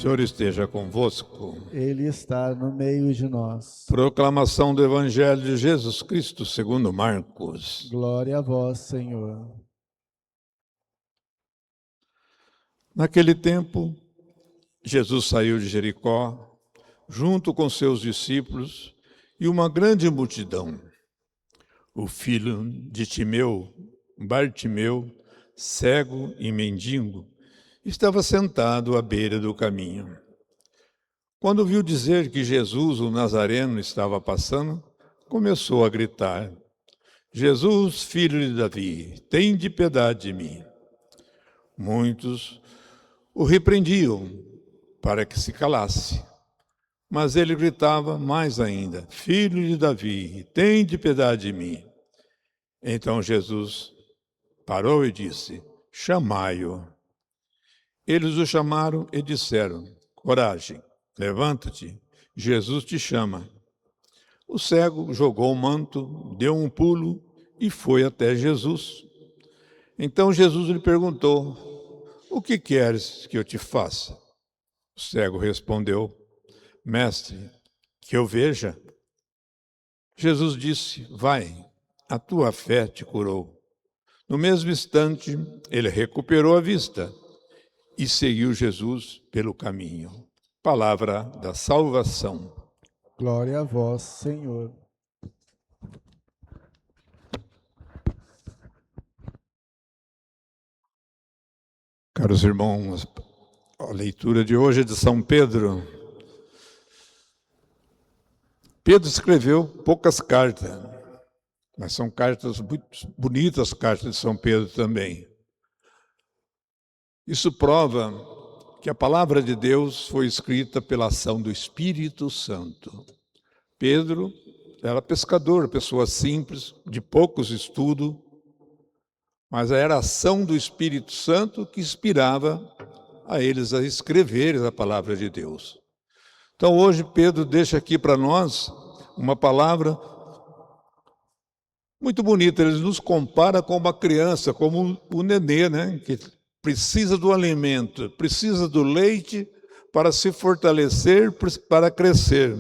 Senhor esteja convosco. Ele está no meio de nós. Proclamação do Evangelho de Jesus Cristo segundo Marcos. Glória a vós, Senhor. Naquele tempo, Jesus saiu de Jericó, junto com seus discípulos e uma grande multidão. O filho de Timeu, Bartimeu, cego e mendigo, estava sentado à beira do caminho. Quando viu dizer que Jesus, o Nazareno, estava passando, começou a gritar: Jesus, filho de Davi, tende piedade de mim. Muitos o repreendiam para que se calasse, mas ele gritava mais ainda: Filho de Davi, tende piedade de mim. Então Jesus parou e disse: Chamai-o. Eles o chamaram e disseram: Coragem, levanta-te, Jesus te chama. O cego jogou o manto, deu um pulo e foi até Jesus. Então Jesus lhe perguntou: O que queres que eu te faça? O cego respondeu: Mestre, que eu veja. Jesus disse: Vai, a tua fé te curou. No mesmo instante, ele recuperou a vista e seguiu Jesus pelo caminho. Palavra da salvação. Glória a vós, Senhor. Caros irmãos, a leitura de hoje é de São Pedro. Pedro escreveu poucas cartas, mas são cartas muito bonitas, cartas de São Pedro também. Isso prova que a palavra de Deus foi escrita pela ação do Espírito Santo. Pedro era pescador, pessoa simples, de poucos estudos, mas era a ação do Espírito Santo que inspirava a eles a escreverem a palavra de Deus. Então hoje Pedro deixa aqui para nós uma palavra muito bonita. Ele nos compara com uma criança, como o nenê, né? Que precisa do alimento, precisa do leite para se fortalecer, para crescer.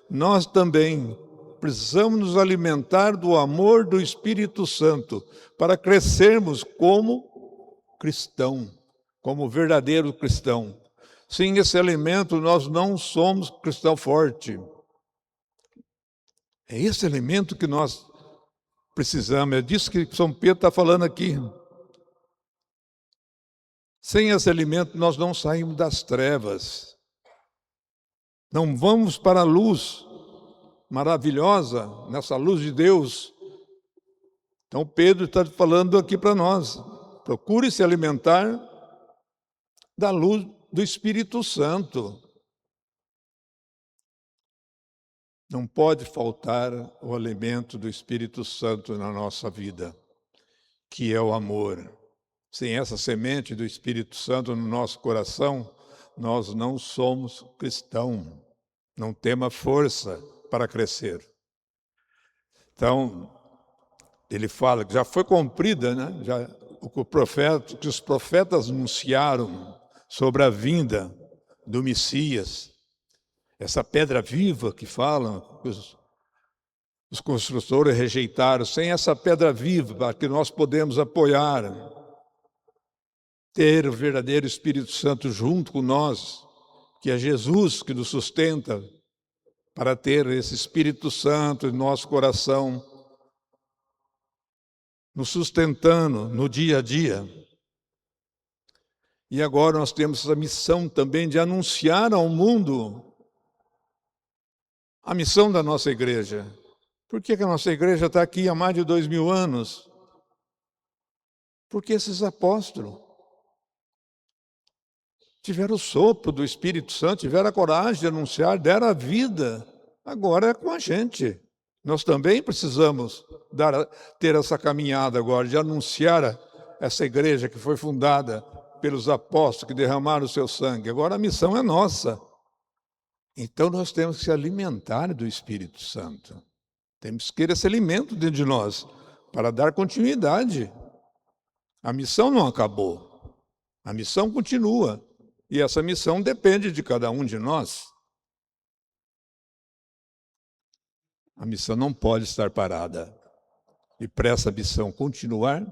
Nós também precisamos nos alimentar do amor do Espírito Santo para crescermos como cristão, como verdadeiro cristão. Sem esse alimento, nós não somos cristão forte. É esse alimento que nós precisamos. É disso que São Pedro está falando aqui. Sem esse alimento, nós não saímos das trevas. Não vamos para a luz maravilhosa, nessa luz de Deus. Então Pedro está falando aqui para nós. Procure se alimentar da luz do Espírito Santo. Não pode faltar o alimento do Espírito Santo na nossa vida, que é o amor. Sem essa semente do Espírito Santo no nosso coração, nós não somos cristãos, não temos força para crescer. Então, ele fala que já foi cumprida, né? Que os profetas anunciaram sobre a vinda do Messias, essa pedra viva que falam, os construtores rejeitaram. Sem essa pedra viva que nós podemos apoiar, ter o verdadeiro Espírito Santo junto com nós, que é Jesus que nos sustenta, para ter esse Espírito Santo em nosso coração, nos sustentando no dia a dia. E agora nós temos essa missão também de anunciar ao mundo a missão da nossa igreja. Por que a nossa igreja está aqui há mais de 2000 anos? Porque esses apóstolos tiveram o sopro do Espírito Santo, tiveram a coragem de anunciar, deram a vida. Agora é com a gente. Nós também precisamos ter essa caminhada agora, de anunciar essa igreja que foi fundada pelos apóstolos que derramaram o seu sangue. Agora a missão é nossa. Então nós temos que se alimentar do Espírito Santo. Temos que ter esse alimento dentro de nós para dar continuidade. A missão não acabou. A missão continua. E essa missão depende de cada um de nós. A missão não pode estar parada. E para essa missão continuar,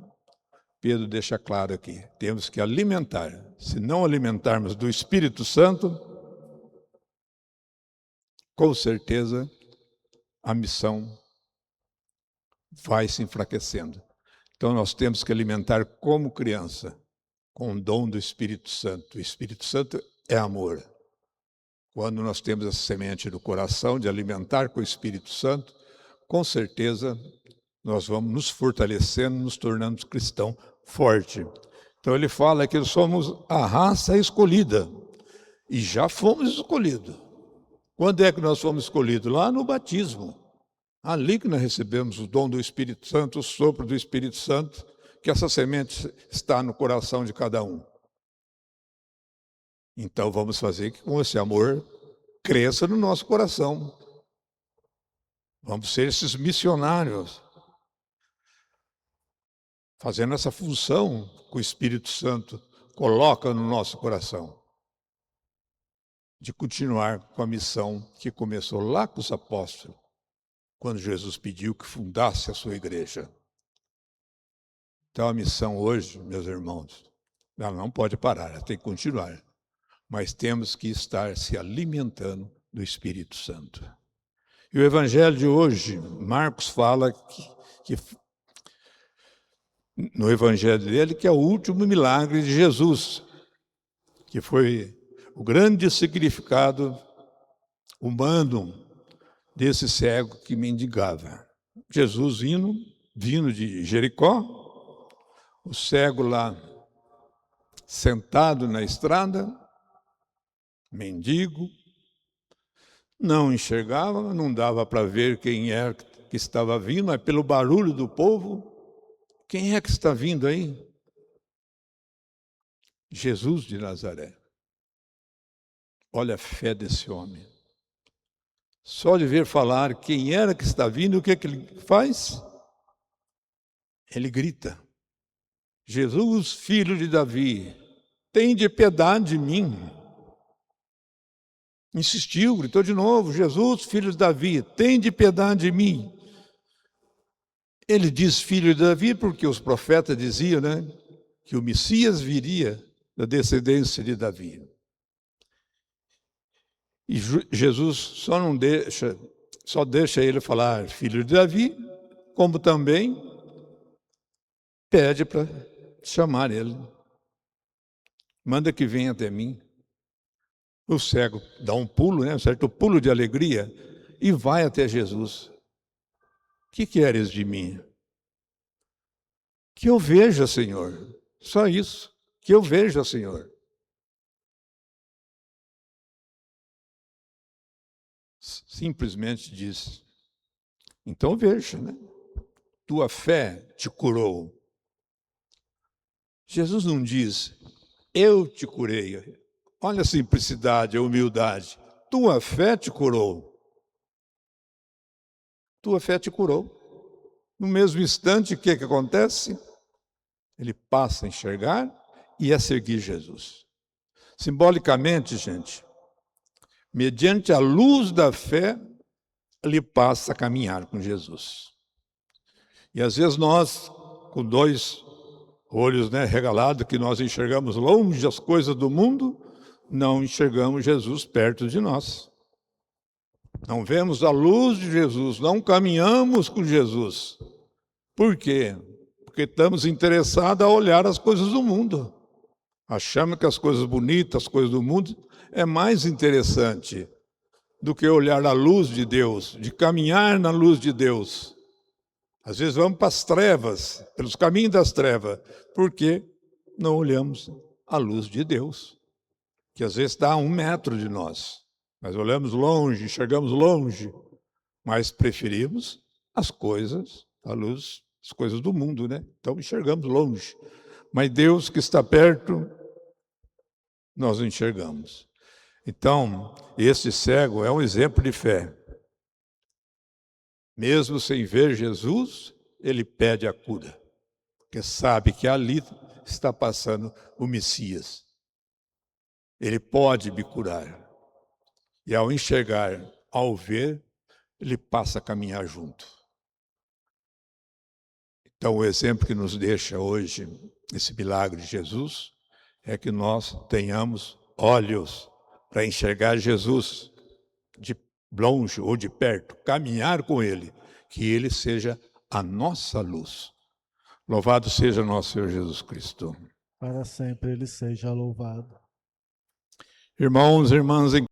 Pedro deixa claro aqui, temos que alimentar. Se não alimentarmos do Espírito Santo, com certeza a missão vai se enfraquecendo. Então nós temos que alimentar como criança, com o dom do Espírito Santo. O Espírito Santo é amor. Quando nós temos essa semente no coração de alimentar com o Espírito Santo, com certeza nós vamos nos fortalecendo, nos tornando cristão forte. Então ele fala que somos a raça escolhida. E já fomos escolhidos. Quando é que nós fomos escolhidos? Lá no batismo. Ali que nós recebemos o dom do Espírito Santo, o sopro do Espírito Santo, que essa semente está no coração de cada um. Então vamos fazer que com esse amor cresça no nosso coração. Vamos ser esses missionários, fazendo essa função que o Espírito Santo coloca no nosso coração, de continuar com a missão que começou lá com os apóstolos, quando Jesus pediu que fundasse a sua igreja. Então a missão hoje, meus irmãos, ela não pode parar, ela tem que continuar. Mas temos que estar se alimentando do Espírito Santo. E o Evangelho de hoje, Marcos fala que no Evangelho dele, que é o último milagre de Jesus, que foi o grande significado humano desse cego que mendigava. Jesus vindo de Jericó, o cego lá sentado na estrada, mendigo, não enxergava, não dava para ver quem era que estava vindo, mas pelo barulho do povo, quem é que está vindo aí? Jesus de Nazaré. Olha a fé desse homem. Só de ver falar quem era que está vindo, o que é que ele faz? Ele grita: Jesus, filho de Davi, tende piedade de mim. Insistiu, gritou de novo: Jesus, filho de Davi, tende piedade de mim. Ele diz filho de Davi porque os profetas diziam, né, que o Messias viria da descendência de Davi. E Jesus só deixa ele falar filho de Davi, como também pede para chamar ele. Manda que venha até mim. O cego dá um pulo, né, um certo pulo de alegria, e vai até Jesus. Que queres de mim? Que eu veja, Senhor. Só isso. Que eu veja, Senhor. Simplesmente diz: então veja, né? Tua fé te curou. Jesus não diz: eu te curei. Olha a simplicidade, a humildade. Tua fé te curou. Tua fé te curou. No mesmo instante, o que acontece? Ele passa a enxergar e a seguir Jesus. Simbolicamente, gente, mediante a luz da fé, ele passa a caminhar com Jesus. E às vezes nós, com dois olhos, né, regalados, que nós enxergamos longe as coisas do mundo, não enxergamos Jesus perto de nós. Não vemos a luz de Jesus, não caminhamos com Jesus. Por quê? Porque estamos interessados a olhar as coisas do mundo. Achamos que as coisas bonitas, as coisas do mundo, é mais interessante do que olhar a luz de Deus, de caminhar na luz de Deus. Às vezes vamos para as trevas, pelos caminhos das trevas, porque não olhamos a luz de Deus, que às vezes está a 1 metro de nós. Nós olhamos longe, enxergamos longe, mas preferimos as coisas, a luz, as coisas do mundo, né? Então enxergamos longe. Mas Deus que está perto, nós não enxergamos. Então, esse cego é um exemplo de fé. Mesmo sem ver Jesus, ele pede a cura, porque sabe que ali está passando o Messias. Ele pode me curar. E ao enxergar, ao ver, ele passa a caminhar junto. Então, o exemplo que nos deixa hoje, esse milagre de Jesus, é que nós tenhamos olhos para enxergar Jesus de longe ou de perto, caminhar com Ele, que Ele seja a nossa luz. Louvado seja nosso Senhor Jesus Cristo. Para sempre Ele seja louvado. Irmãos e irmãs em